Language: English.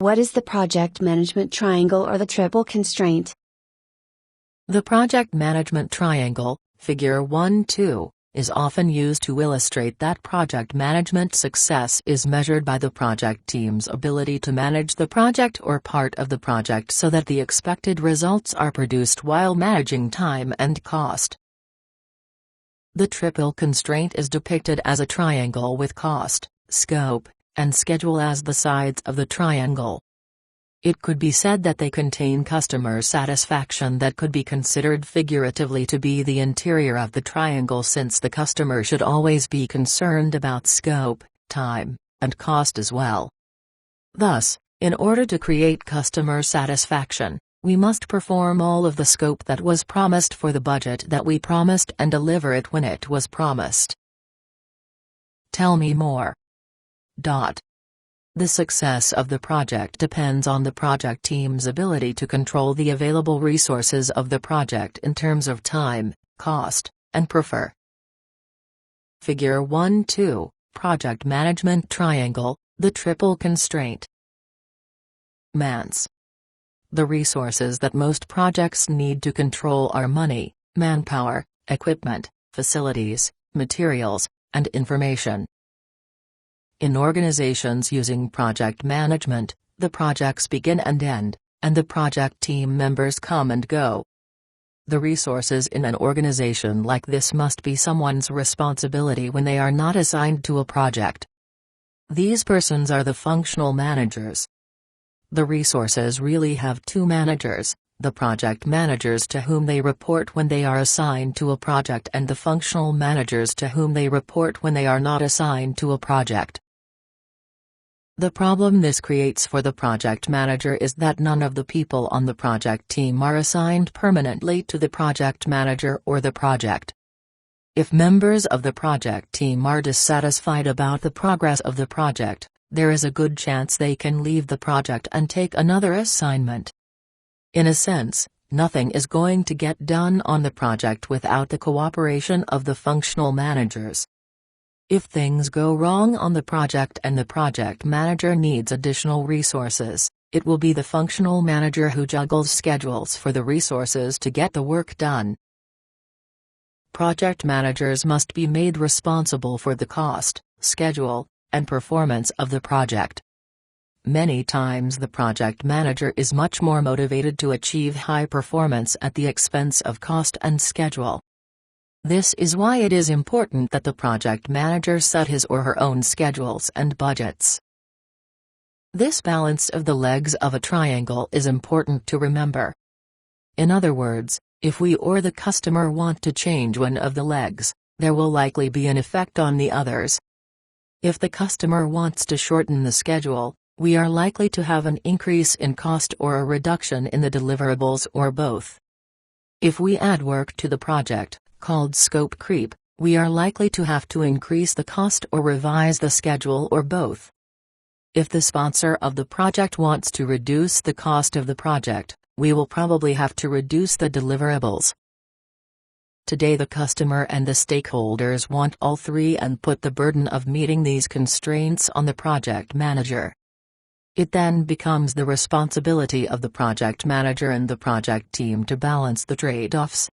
What is the project management triangle or the triple constraint? The project management triangle, Figure 1-2, is often used to illustrate that project management success is measured by the project team's ability to manage the project or part of the project so that the expected results are produced while managing time and cost. The triple constraint is depicted as a triangle with cost, scope, and schedule as the sides of the triangle. It could be said that they contain customer satisfaction that could be considered figuratively to be the interior of the triangle, since the customer should always be concerned about scope, time, and cost as well. Thus, in order to create customer satisfaction, we must perform all of the scope that was promised for the budget that we promised and deliver it when it was promised. Tell me more. The success of the project depends on the project team's ability to control the available resources of the project in terms of time, cost, and prefer. Figure 1-2, Project Management Triangle, the triple constraint. Mans. The resources that most projects need to control are money, manpower, equipment, facilities, materials, and information. In organizations using project management, the projects begin and end, and the project team members come and go. The resources in an organization like this must be someone's responsibility when they are not assigned to a project. These persons are the functional managers. The resources really have two managers, the project managers to whom they report when they are assigned to a project and the functional managers to whom they report when they are not assigned to a project. The problem this creates for the project manager is that none of the people on the project team are assigned permanently to the project manager or the project. If members of the project team are dissatisfied about the progress of the project, there is a good chance they can leave the project and take another assignment. In a sense, nothing is going to get done on the project without the cooperation of the functional managers. If things go wrong on the project and the project manager needs additional resources, it will be the functional manager who juggles schedules for the resources to get the work done. Project managers must be made responsible for the cost, schedule, and performance of the project. Many times the project manager is much more motivated to achieve high performance at the expense of cost and schedule. This is why it is important that the project manager set his or her own schedules and budgets. This balance of the legs of a triangle is important to remember. In other words, if we or the customer want to change one of the legs, there will likely be an effect on the others. If the customer wants to shorten the schedule, we are likely to have an increase in cost or a reduction in the deliverables or both. If we add work to the project, called scope creep, we are likely to have to increase the cost or revise the schedule or both. If the sponsor of the project wants to reduce the cost of the project, we will probably have to reduce the deliverables. Today the customer and the stakeholders want all three and put the burden of meeting these constraints on the project manager. It then becomes the responsibility of the project manager and the project team to balance the trade-offs,